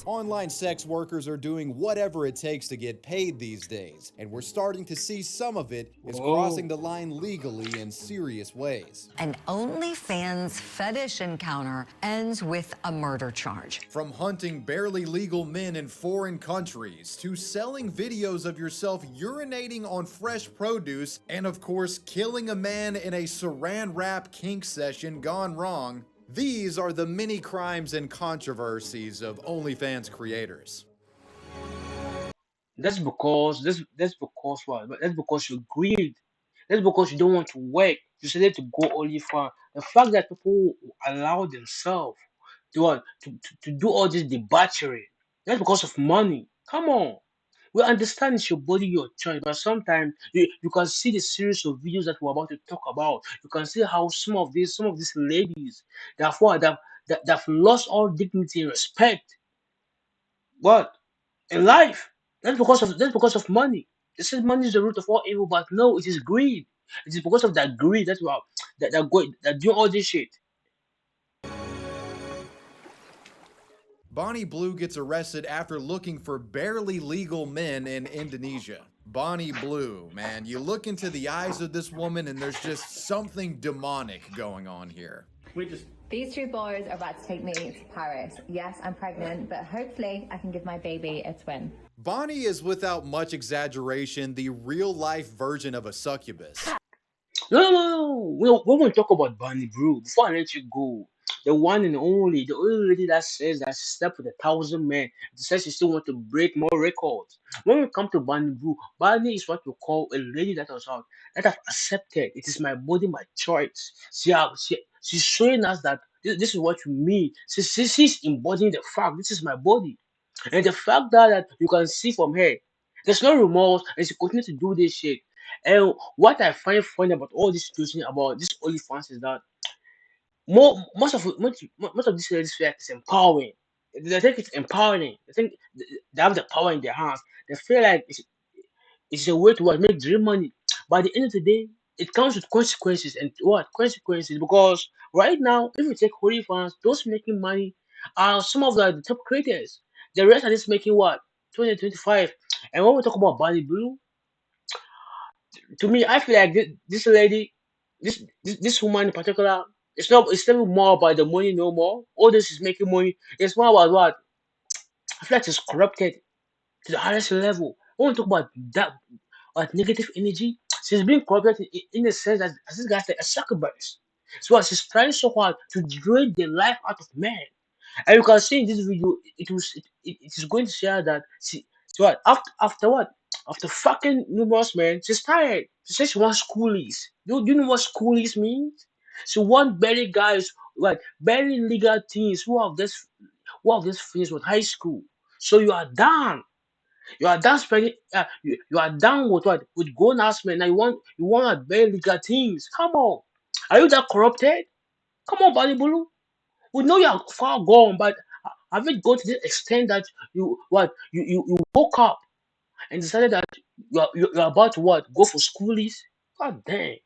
Online sex workers are doing whatever it takes to get paid these days, and we're starting to see some of it is crossing Whoa. the line legally in serious ways. An OnlyFans fetish encounter ends with a murder charge. From hunting barely legal men in foreign countries to selling videos of yourself urinating on fresh produce and, of course, killing a man in a saran wrap kink session gone wrong, these are the many crimes and controversies of OnlyFans creators. That's because what? That's because you're greed. That's because you don't want to work. You decided to go only for the fact that people allow themselves to what to do all this debauchery. That's because of money. Come on. We understand it's your body, your choice, but sometimes you can see the series of videos that we're about to talk about. You can see how some of these ladies that have lost all dignity and respect. What? In life. That's because of money. They say money is the root of all evil, but no, it is greed. It is because of that greed that do all this shit. Bonnie Blue gets arrested after looking for barely legal men in Indonesia. Bonnie Blue, man, you look into the eyes of this woman and there's just something demonic going on here. These two boys are about to take me to Paris. Yes, I'm pregnant, but hopefully I can give my baby a twin. Bonnie is without much exaggeration the real life version of a succubus. No, no, no, no. We won't talk about Bunny Brew. Before I let you go, the only lady that says that she slept with 1,000 men, says she still want to break more records. When we come to Bunny Brew, Bunny is what we call a lady that was out, that have accepted it is my body, my choice. She's showing us that this is what you mean. She's embodying the fact this is my body. And the fact that you can see from her, there's no remorse, and she continues to do this shit. And what I find funny about all this situation about this OnlyFans is that most of these ladies feel like it's empowering. They think it's empowering. They think they have the power in their hands. They feel like it's a way to what make dream money. But at the end of the day, it comes with consequences and what consequences because right now, if you take OnlyFans, those making money are some of the top creators. The rest are just making what 2025. And when we talk about Bali Blue, to me, I feel like this lady, this woman in particular, it's not more about the money no more. All this is making money. It's more about what I feel like it's corrupted to the highest level. When we talk about that negative energy, she's being corrupted in the sense that as this guy's like a succubus. So she's trying so hard to drain the life out of man. And you can see in this video, it is going to share that she what after what after fucking numerous men, she's tired. She says she wants schoolies. Do you know what schoolies means? She wants barely guys like barely legal teens who have this finished with high school. So you are done. You are done spending. You are done with what with grown ass men. Now you want barely legal teens. Come on, are you that corrupted? Come on, Bali Bulu. We know you are far gone, but have it gone to the extent that you woke up and decided that you're about to what go for schoolies? God damn,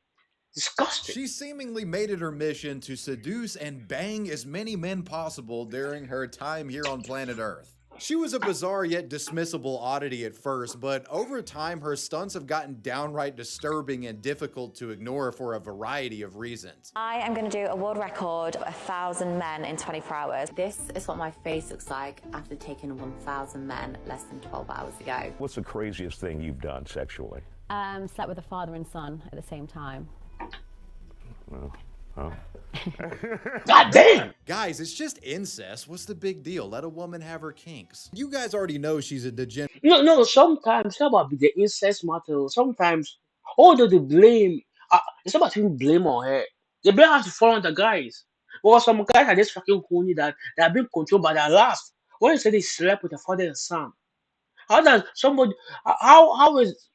disgusting. She seemingly made it her mission to seduce and bang as many men possible during her time here on planet Earth. She was a bizarre yet dismissible oddity at first, but over time her stunts have gotten downright disturbing and difficult to ignore for a variety of reasons. I am going to do a world record of 1,000 men in 24 hours. This is what my face looks like after taking 1,000 men less than 12 hours ago. What's the craziest thing you've done sexually? Slept with a father and son at the same time. Oh. God damn. Guys, it's just incest. What's the big deal? Let a woman have her kinks. You guys already know she's a degenerate. No, no. Sometimes it's not about the incest matter. Sometimes, although the blame, it's not about even blame on her. The blame has to fall on the guys. Because some guys are just fucking horny that they are being controlled by their lust. When you say they slept with a father and son, how does somebody? How is?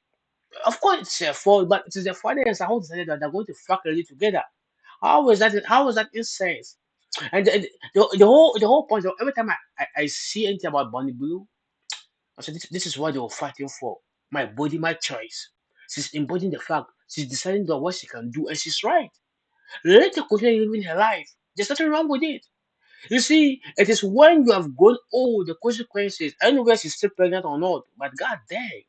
Of course, it's their fault, but it is their father and son who decided that they're going to fuck really together. How is that? How is that incest? And the whole point of every time I see anything about Bunny Blue, I said this is what they were fighting for. My body, my choice. She's embodying the fact. She's deciding what she can do, and she's right. Let her continue living her life. There's nothing wrong with it. You see, it is when you have grown old, the consequences. I don't know whether she's still pregnant or not, but god dang,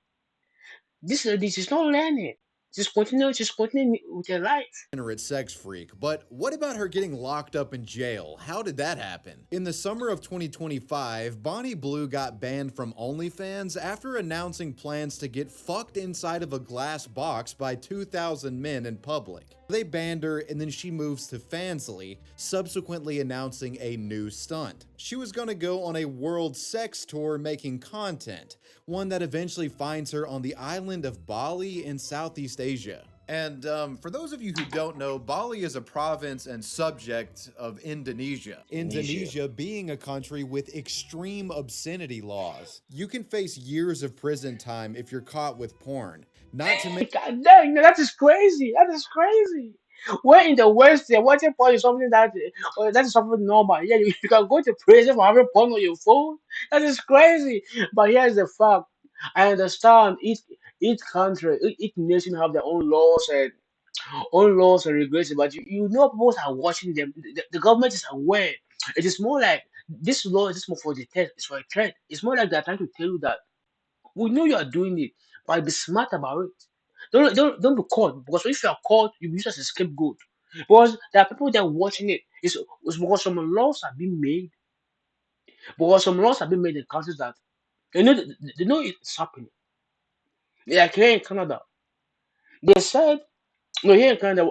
this lady, she's not learning. She's continuing with her life. Degenerate sex freak, but what about her getting locked up in jail? How did that happen? In the summer of 2025, Bonnie Blue got banned from OnlyFans after announcing plans to get fucked inside of a glass box by 2,000 men in public. They banned her, and then she moves to Fansly, subsequently announcing a new stunt. She was gonna go on a world sex tour making content, one that eventually finds her on the island of Bali in Southeast Asia. And for those of you who don't know, Bali is a province and subject of Indonesia. Indonesia being a country with extreme obscenity laws. You can face years of prison time if you're caught with porn. Not to mention God dang, that is crazy. That is crazy. We're in the West, they're watching porn is something that is something normal. Yeah, you can go to prison for having porn on your phone. That is crazy. But here's the fact. I understand each country, each nation have their own laws and regulations, but you know people are watching them. The government is aware. It is more like this law is just more for the test, it's for a threat. It's more like they're trying to tell you that we know you are doing it, but be smart about it. Don't be caught, because if you are caught, you'll be used as a scapegoat. Because there are people that are watching it. It's because some laws are being made. Because some laws are being made in countries that they know it's happening. Like here in Canada, they said no, here in Canada,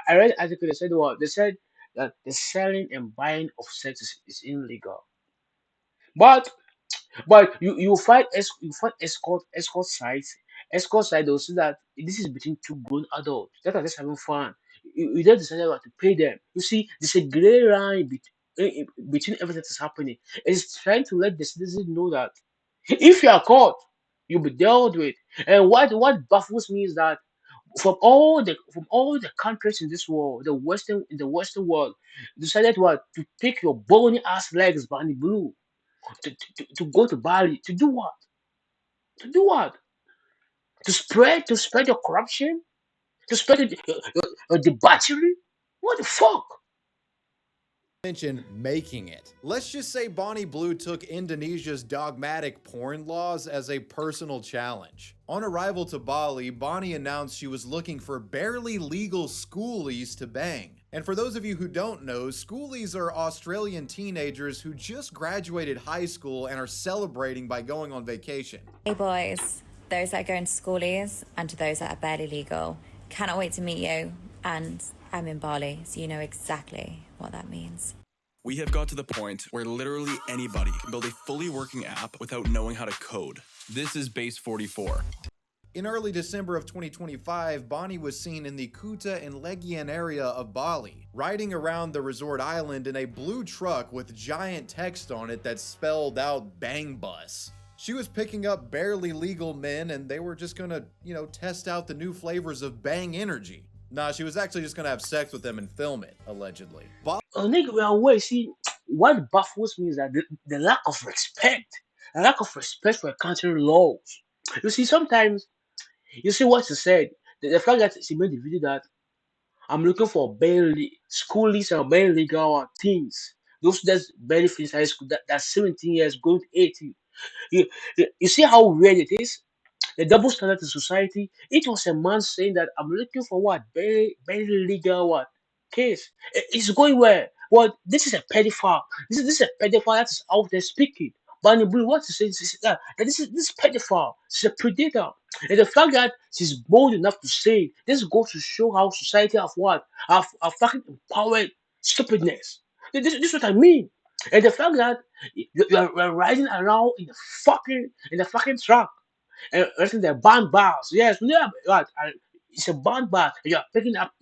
I read an article. They said what they said that the selling and buying of sex is illegal. But you find escort sites they'll say that this is between two grown adults that are just having fun. You just decided what to pay them. You see, there's a gray line between everything that's happening. It's trying to let the citizens know that if you are caught, you'll be dealt with. And what baffles me is that from all the countries in this world, the Western world, decided what to take your bony ass legs, Bunny Blue, to go to Bali to do what? To do what? To spread your corruption, to spread your debauchery. What the fuck? mention making it. Let's just say Bonnie Blue took Indonesia's dogmatic porn laws as a personal challenge. On arrival to Bali, Bonnie announced she was looking for barely legal schoolies to bang. And for those of you who don't know, schoolies are Australian teenagers who just graduated high school and are celebrating by going on vacation. Hey boys, those that are going to schoolies and to those that are barely legal, cannot wait to meet you, and I'm in Bali, so you know exactly what that means. We have got to the point where literally anybody can build a fully working app without knowing how to code. This is Base 44. In early December of 2025, Bonnie was seen in the Kuta and Legian area of Bali, riding around the resort island in a blue truck with giant text on it that spelled out Bang Bus. She was picking up barely legal men, and they were just gonna, test out the new flavors of Bang Energy. Nah, she was actually just gonna have sex with them and film it, allegedly. Nigga, we are away. See, what baffles me is that the lack of respect, the lack of respect for country laws. You see, sometimes you see what she said. The fact that she made the video that I'm looking for barely schoolies and barely legal things. Those that's barely finished high school, that's 17 years going to 18. You see how weird it is? The double standard in society. It was a man saying that I'm looking for what? Very legal what? Case. It's going where? Well, this is a pedophile. This is a pedophile that is out there speaking. Bunny Blue, what to say is that this is pedophile. She's a predator. And the fact that she's bold enough to say this goes to show how society have what? Have fucking empowered stupidness. This is what I mean. And the fact that you're riding around in the fucking truck and listen, they're band bars. Yes, yeah, right. It's a band bar. You're picking up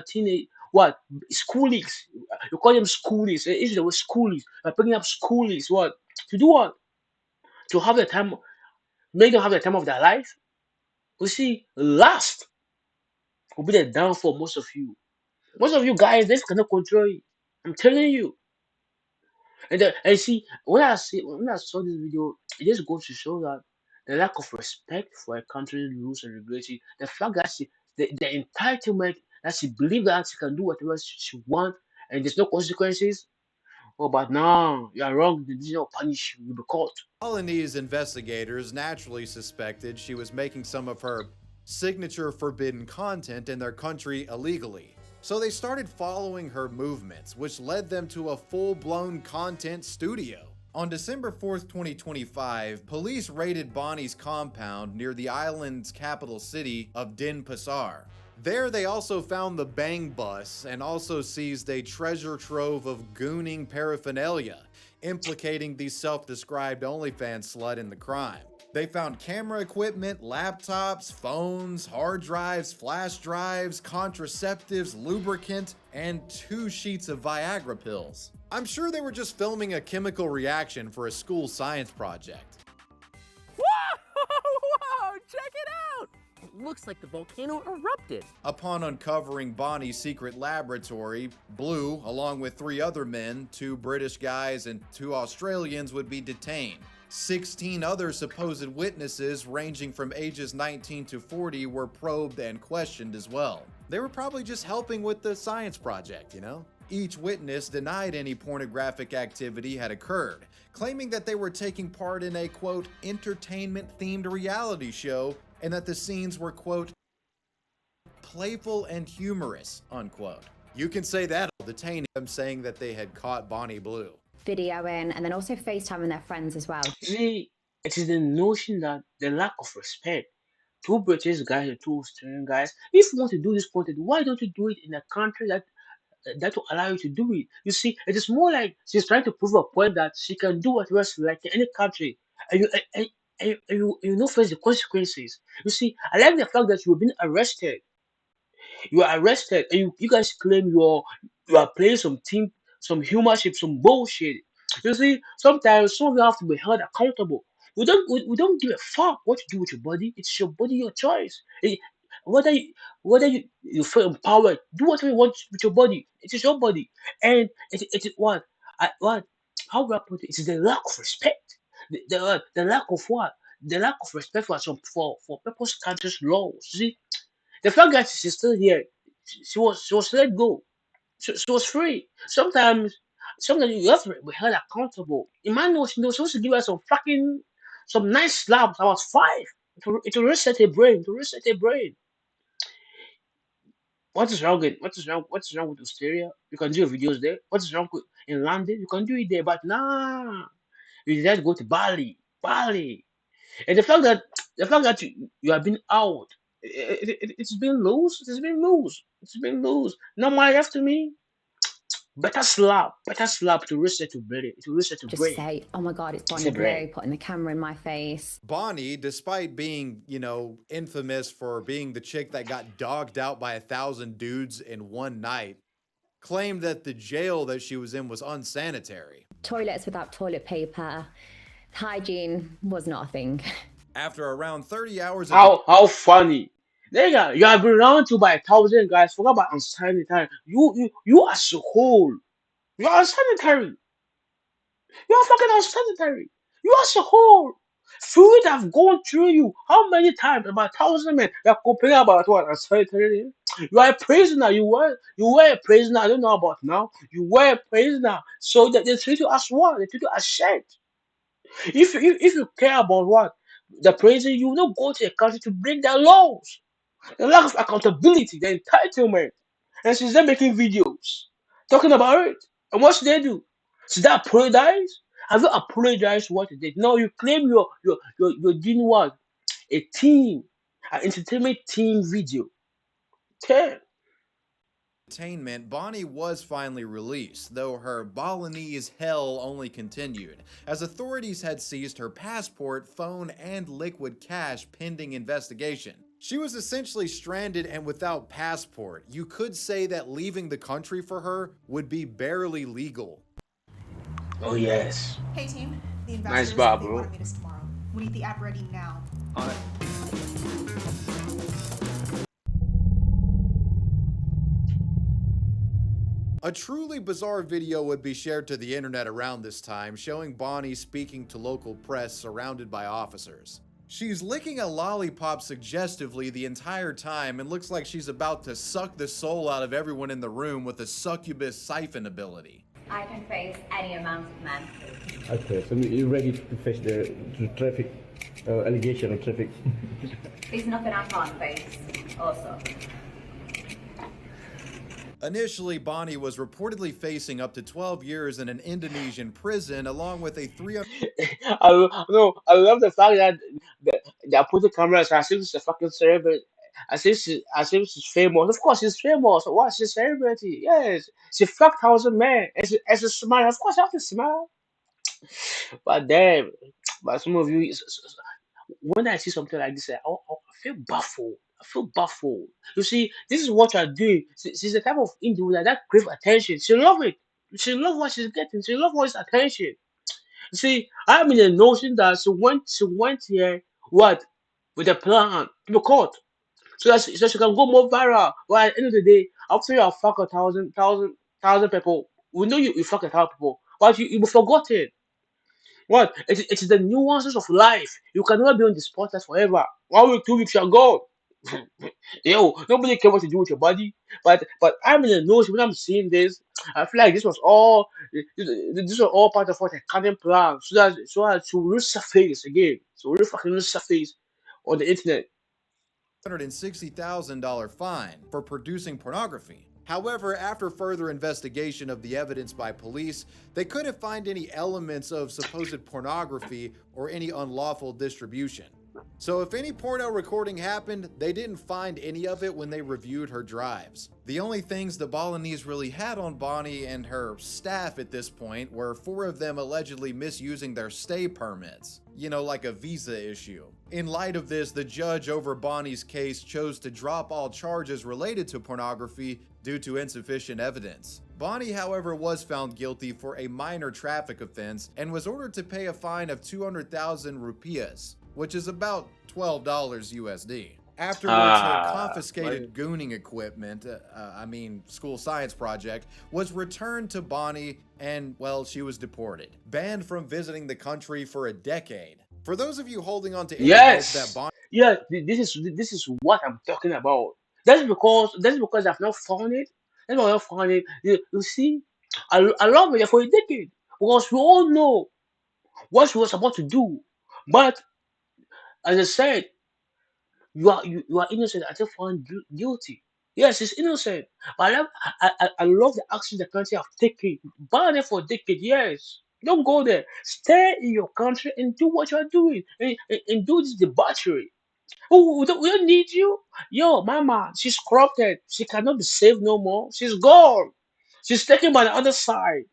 teenage what schoolies. You call them schoolies. It's the word schoolies. You're picking up schoolies. What to do? What to have the time? Make them have the time of their life. You see, last will be the downfall. Most of you guys, this cannot control you. I'm telling you. And see, when I saw this video, it just goes to show that the lack of respect for a country's rules and regulations, the fact that the entitlement that she believes that she can do whatever she wants and there's no consequences. Oh, but no, you are wrong. They did not punish you. You'll be caught. Balinese investigators naturally suspected she was making some of her signature forbidden content in their country illegally. So they started following her movements, which led them to a full-blown content studio. On December 4th, 2025, police raided Bonnie's compound near the island's capital city of Denpasar. There they also found the Bang Bus and also seized a treasure trove of gooning paraphernalia, implicating the self-described OnlyFans slut in the crime. They found camera equipment, laptops, phones, hard drives, flash drives, contraceptives, lubricant, and 2 sheets of Viagra pills. I'm sure they were just filming a chemical reaction for a school science project. Whoa! Check it out! It looks like the volcano erupted. Upon uncovering Bonnie's secret laboratory, Blue, along with 3 other men, 2 British guys and 2 Australians, would be detained. 16 other supposed witnesses ranging from ages 19 to 40 were probed and questioned as well. They were probably just helping with the science project, you know? Each witness denied any pornographic activity had occurred, claiming that they were taking part in a, quote, entertainment-themed reality show and that the scenes were, quote, playful and humorous, unquote. You can say that, detaining them saying that they had caught Bonnie Blue. Videoing and then also FaceTiming their friends as well. See, it is the notion that the lack of respect. 2 British guys and 2 Australian guys. If you want to do this content, why don't you do it in a country that will allow you to do it? You see, it is more like she's trying to prove a point that she can do whatever she like in any country, and you know face the consequences. You see, I like the fact that you have been arrested. You are arrested, and you guys claim you are playing some humanship, some bullshit. You see, sometimes some of you have to be held accountable. We don't give a fuck what you do with your body. It's your body, your choice. Whether you feel empowered, do whatever you want with your body. It is your body, and it is what how do I put it? It is the lack of respect. The lack of what? The lack of respect for for people's country's laws. See, the fact that she's still here, she was let go. She was free. Sometimes you have to be held accountable. Emmanuel, she was supposed to give us some nice slaps. I was 5. It will reset a brain. To reset a brain. What is wrong with Australia? You can do your videos there. What is wrong with in London? You can do it there, but nah. You just go to Bali. Bali. And the fact that you have been out, it's been loose. It's been loose. It's been loose. Now my after me, better slap to reset to brain. To reset to Just brain. say, oh my God, it's It's Bonnie a brain. Blue, putting the camera in my face. Bonnie, despite being, infamous for being the chick that got dogged out by 1,000 dudes in one night, claimed that the jail that she was in was unsanitary. Toilets without toilet paper. Hygiene was not a thing. After around 30 hours of How funny. Nigga, you have been round to by 1,000 guys. Forget about unsanitary. You as a whole, you are unsanitary. You are fucking unsanitary. You as a whole. Fluid have gone through you. How many times? About 1,000 men. You're complaining about what unsanitary. You are a prisoner. You were a prisoner. I don't know about now. You were a prisoner. So that they treat you as what? They treat you as shit. If you care about what the prison, you will not go to a country to break their laws. The lack of accountability, the entitlement, and she's there making videos talking about it. And what should they do? Should they apologize? Have you apologized for what you did? No, you claim you're doing what? A team, an entertainment team video. Okay. entertainment, Bonnie was finally released, though her Balinese hell only continued, as authorities had seized her passport, phone, and liquid cash pending investigation. She was essentially stranded and without passport. You could say that leaving the country for her would be barely legal. Oh yes. Hey team, the Nice investors bar, they bro. want to meet us tomorrow. We need the app ready now. On it. A truly bizarre video would be shared to the internet around this time, showing Bonnie speaking to local press surrounded by officers. She's licking a lollipop suggestively the entire time and looks like she's about to suck the soul out of everyone in the room with a succubus siphon ability. I can face any amount of men. Okay, so you're ready to face the traffic allegation of traffic? There's nothing I can't face, also. Initially, Bonnie was reportedly facing up to 12 years in an Indonesian prison, along with a 300. I love the fact that they put the cameras as if she's a fucking celebrity. As if she's famous. Of course, she's famous. What? She's a celebrity. Yes. She fucked 1,000 men. And she smile. Of course, I have to smile. But damn. But some of you, when I see something like this, I feel baffled. I feel baffled. You see, this is what you're doing. She's the type of individual that crave attention. She love it. She love what she's getting. She love all this attention. You see, I'm in the notion that she went here what with a plan to be caught. So she can go more viral. Well, at the end of the day, after you have fuck a thousand people, we know you fuck 1,000 people, but you be forgotten. What? It's the nuances of life. You can never be on the spotlight forever. 1 week, 2 weeks, you're gone. Yo, nobody care what you do with your body. But I'm in the notion when I'm seeing this, I feel like this was all part of what a cunning plan, so that to resurface again, so really fucking resurface on the internet. $160,000 fine for producing pornography. However, after further investigation of the evidence by police, they couldn't find any elements of supposed pornography or any unlawful distribution. So if any porno recording happened, they didn't find any of it when they reviewed her drives. The only things the Balinese really had on Bonnie and her staff at this point were 4 of them allegedly misusing their stay permits. You know, like a visa issue. In light of this, the judge over Bonnie's case chose to drop all charges related to pornography due to insufficient evidence. Bonnie, however, was found guilty for a minor traffic offense and was ordered to pay a fine of 200,000 rupiahs, which is about $12 USD. Afterwards, her confiscated gooning equipment, school science project, was returned to Bonnie and, well, she was deported. Banned from visiting the country for a decade. For those of you holding on to any hope that Yes. Bonnie... Yeah, this is what I'm talking about. That's because I've not found it. That's why I've not found it. You see, I love it for a decade because we all know what she was about to do. But as I said, you are innocent until found guilty. Yes, it's innocent. But I love the action the country have taken. Ban it for a decade. Yes. Don't go there. Stay in your country and do what you're doing. And do this debauchery. Oh, we don't need you. Yo, mama, she's corrupted. She cannot be saved no more. She's gone. She's taken by the other side.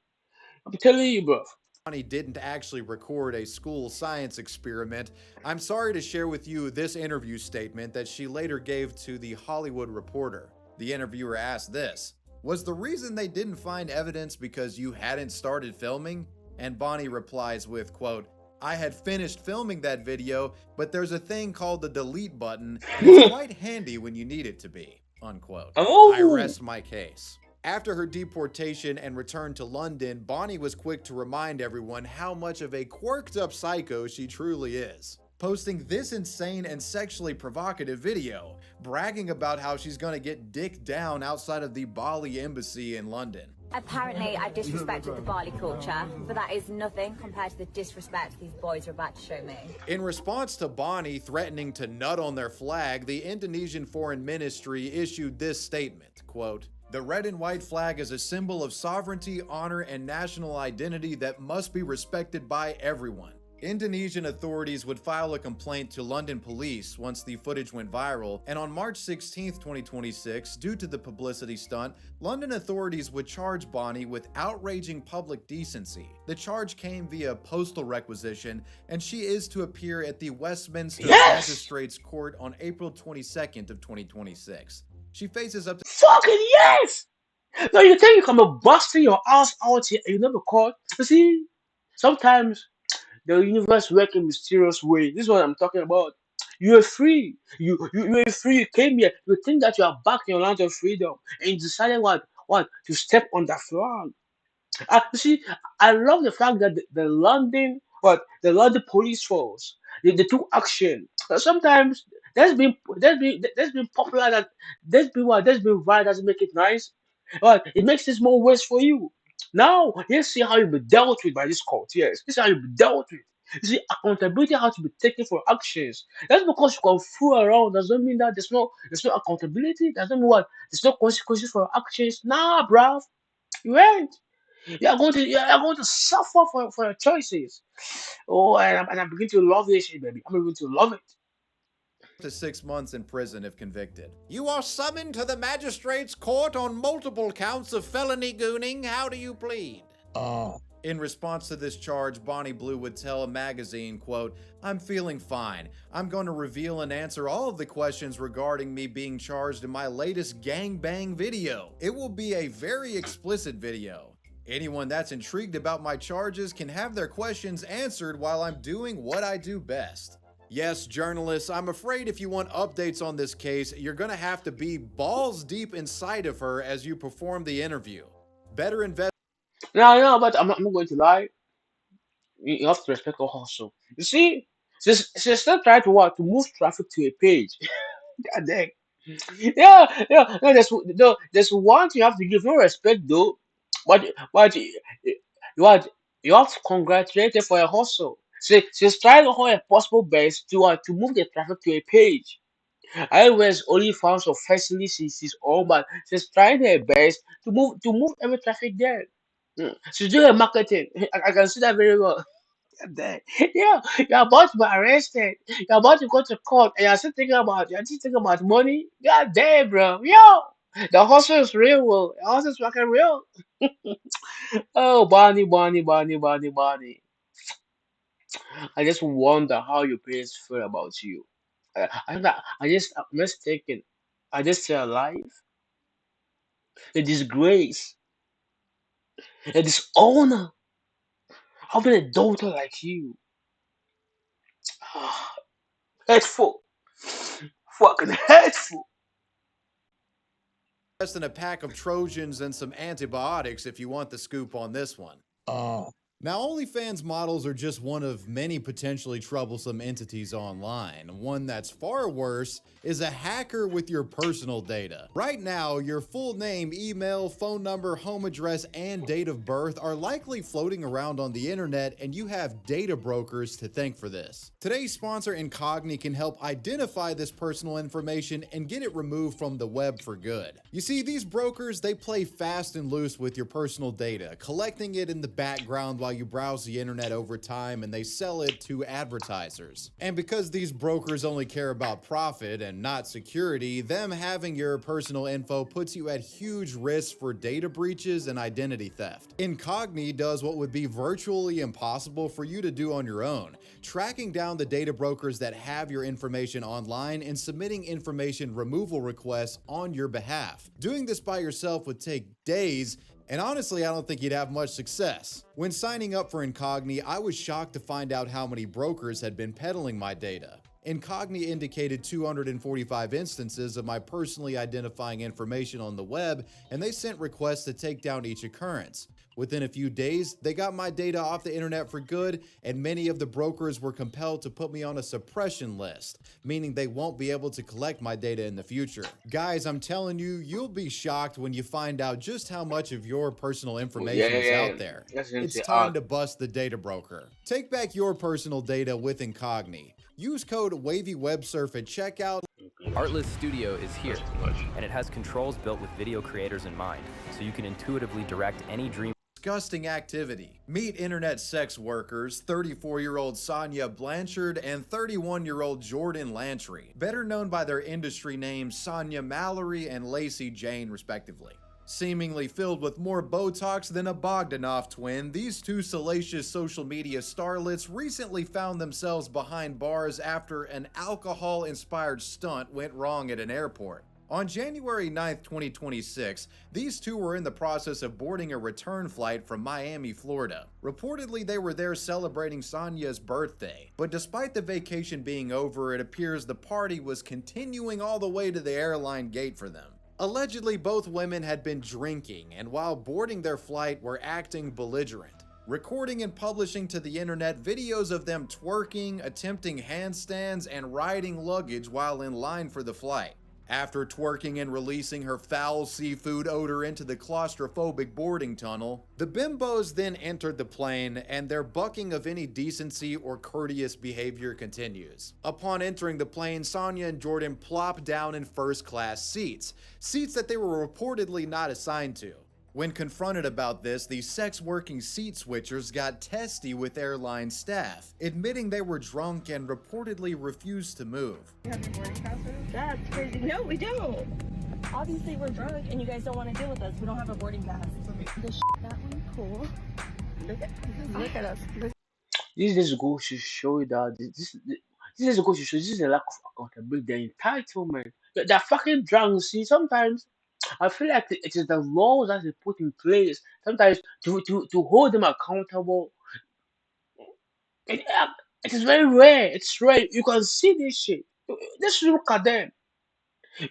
I'm telling you, bro. Bonnie didn't actually record a school science experiment, I'm sorry to share with you this interview statement that she later gave to The Hollywood Reporter. The interviewer asked this: "Was the reason they didn't find evidence because you hadn't started filming?" And Bonnie replies with, quote, "I had finished filming that video, but there's a thing called the delete button, and it's quite handy when you need it to be," unquote. I rest my case. After her deportation and return to London, Bonnie was quick to remind everyone how much of a quirked up psycho she truly is, posting this insane and sexually provocative video, bragging about how she's gonna get dicked down outside of the Bali embassy in London. Apparently, I disrespected the Bali culture, but that is nothing compared to the disrespect these boys are about to show me. In response to Bonnie threatening to nut on their flag, the Indonesian Foreign Ministry issued this statement, quote, "The red and white flag is a symbol of sovereignty, honor, and national identity that must be respected by everyone." Indonesian authorities would file a complaint to London police once the footage went viral, and on March 16, 2026, due to the publicity stunt, London authorities would charge Bonnie with outraging public decency. The charge came via postal requisition, and she is to appear at the Westminster Magistrates Court on April 22nd of 2026. She faces up to... Fucking yes! No, you think you can be busting your ass out here and you never caught? You see, sometimes the universe works in mysterious way. This is what I'm talking about. You are free. You are free. You came here. You think that you are back in your land of freedom, and you decided what to step on that flag. You see, I love the fact that the London police force they took action. Sometimes that's been popular that that's been viral doesn't make it nice. But it makes this more worse for you. Now, let's see how you be dealt with by this court. Yes, this is how you be dealt with. You see, accountability has to be taken for actions. That's because you can fool around doesn't mean that there's no accountability. Doesn't mean what there's no consequences for actions. Nah, bruv, you ain't. You are going to suffer for your choices. Oh, and I'm beginning to love this shit, baby. I'm beginning to love it. To 6 months in prison if convicted. You are summoned to the magistrate's court on multiple counts of felony gooning. How do you plead? In response to this charge, Bonnie Blue would tell a magazine, quote, "I'm feeling fine. I'm going to reveal and answer all of the questions regarding me being charged in my latest gangbang video. It will be a very explicit video. Anyone that's intrigued about my charges can have their questions answered while I'm doing what I do best." Yes, journalists, I'm afraid if you want updates on this case, you're gonna have to be balls deep inside of her as you perform the interview. Better invest. No, but I'm not going to lie. You have to respect her hustle. You see, she's still trying to what to move traffic to a page. God dang. Yeah. No, there's one thing you have to give no respect though. But you have to congratulate her for her hustle. She's trying all her possible best to move the traffic to a page. I was only found so firstly she's on, but she's trying her best to move every traffic there. She's doing her marketing. I can see that very well. That. Yeah, you're about to be arrested. You're about to go to court, and you're still thinking about money. God damn, bro. Yo, the hustle is real. The hustle is fucking real. Oh, Bonnie. I just wonder how your parents feel about you. I'm just thinking. I just stay alive. The disgrace, the dishonor, having a daughter like you. Hurtful, fucking hurtful. Invest in a pack of Trojans and some antibiotics if you want the scoop on this one. Now, OnlyFans models are just one of many potentially troublesome entities online. One that's far worse is a hacker with your personal data. Right now, your full name, email, phone number, home address, and date of birth are likely floating around on the internet, and you have data brokers to thank for this. Today's sponsor, Incogni, can help identify this personal information and get it removed from the web for good. You see, these brokers, they play fast and loose with your personal data, collecting it in the background while you browse the internet over time, and they sell it to advertisers. And because these brokers only care about profit and not security, them having your personal info puts you at huge risk for data breaches and identity theft. Incogni does what would be virtually impossible for you to do on your own, tracking down the data brokers that have your information online and submitting information removal requests on your behalf. Doing this by yourself would take days, and honestly, I don't think you'd have much success. When signing up for Incogni, I was shocked to find out how many brokers had been peddling my data. Incogni indicated 245 instances of my personally identifying information on the web, and they sent requests to take down each occurrence. Within a few days, they got my data off the internet for good, and many of the brokers were compelled to put me on a suppression list, meaning they won't be able to collect my data in the future. Guys, I'm telling you, you'll be shocked when you find out just how much of your personal information is out there. It's time to bust the data broker. Take back your personal data with Incogni. Use code WavyWebSurf at checkout. Artlist Studio is here, and it has controls built with video creators in mind, so you can intuitively direct any dream. Disgusting activity. Meet internet sex workers, 34-year-old Sonia Blanchard and 31-year-old Jordan Lantry, better known by their industry names Sonia Mallory and Lacey Jane, respectively. Seemingly filled with more Botox than a Bogdanov twin, these two salacious social media starlets recently found themselves behind bars after an alcohol-inspired stunt went wrong at an airport. On January 9th, 2026, these two were in the process of boarding a return flight from Miami, Florida. Reportedly, they were there celebrating Sonia's birthday, but despite the vacation being over, it appears the party was continuing all the way to the airline gate for them. Allegedly, both women had been drinking, and while boarding their flight were acting belligerent, recording and publishing to the internet videos of them twerking, attempting handstands, and riding luggage while in line for the flight. After twerking and releasing her foul seafood odor into the claustrophobic boarding tunnel, the bimbos then entered the plane and their bucking of any decency or courteous behavior continues. Upon entering the plane, Sonya and Jordan plop down in first-class seats that they were reportedly not assigned to. When confronted about this, the sex-working seat switchers got testy with airline staff, admitting they were drunk and reportedly refused to move. You have your boarding pass with us? That's crazy. No, we don't. Obviously, we're drunk and you guys don't want to deal with us. We don't have a boarding pass. This that one, cool. Look at us. This just goes to show you that this just goes to show this is a lack of accountability, the entitlement. They're fucking drunk. See, sometimes I feel like it is the laws that they put in place sometimes to hold them accountable. It, uh, it is very rare. It's rare. You can see this shit. Just look at them.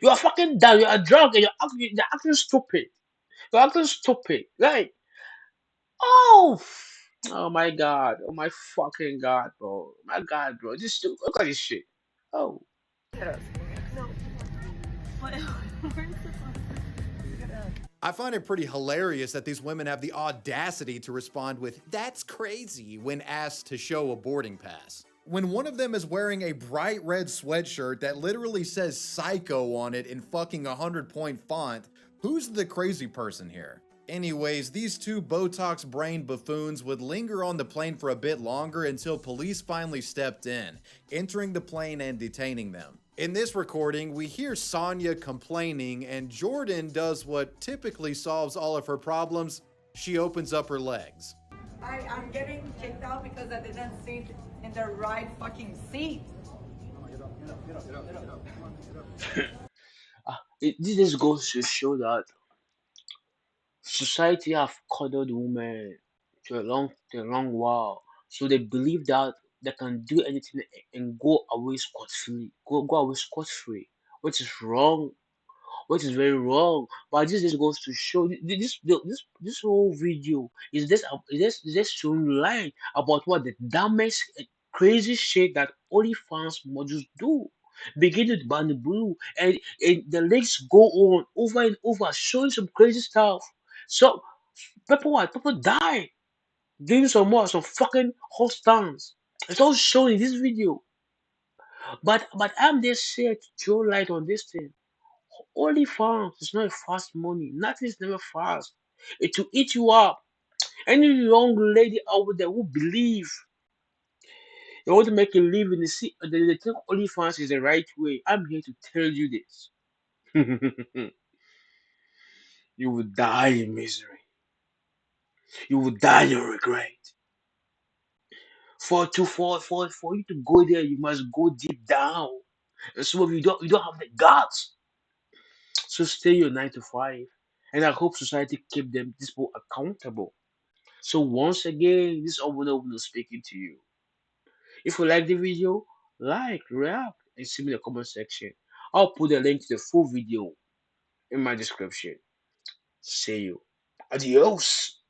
You are fucking dumb. You are drunk and you're acting stupid. You're acting stupid. Like, oh, oh my god. Oh my fucking god, bro. My god, bro. Just look at this shit. Oh. No. I find it pretty hilarious that these women have the audacity to respond with, "That's crazy," when asked to show a boarding pass. When one of them is wearing a bright red sweatshirt that literally says psycho on it in fucking 100-point font, who's the crazy person here? Anyways, these two Botox-brained buffoons would linger on the plane for a bit longer until police finally stepped in, entering the plane and detaining them. In this recording, we hear Sonya complaining, and Jordan does what typically solves all of her problems. She opens up her legs. I'm getting kicked out because I didn't sit in the right fucking seat. This just goes to show that society have cornered women to a long while. So they believe that they can do anything and go away scot-free. Go away scot-free. Which is wrong. Which is very wrong. But this just goes to show this whole video is just showing light about what the dumbest crazy shit that OnlyFans modules do. Begin with Bandy Blue and the links go on over and over showing some crazy stuff. So people die doing some fucking hot stunts. It's all shown in this video. But I'm just here to throw light on this thing. OnlyFans is not fast money. Nothing is never fast. It will eat you up. Any young lady out there who believe they want to make a living, they think OnlyFans is the right way. I'm here to tell you this. You will die in misery. You will die in regret. For you to go there, you must go deep down. And some of you don't have the guts. So stay your 9 to 5. And I hope society keep these people accountable. So once again, this Obono speaking to you. If you like the video, like, react, and see me in the comment section. I'll put a link to the full video in my description. See you. Adios.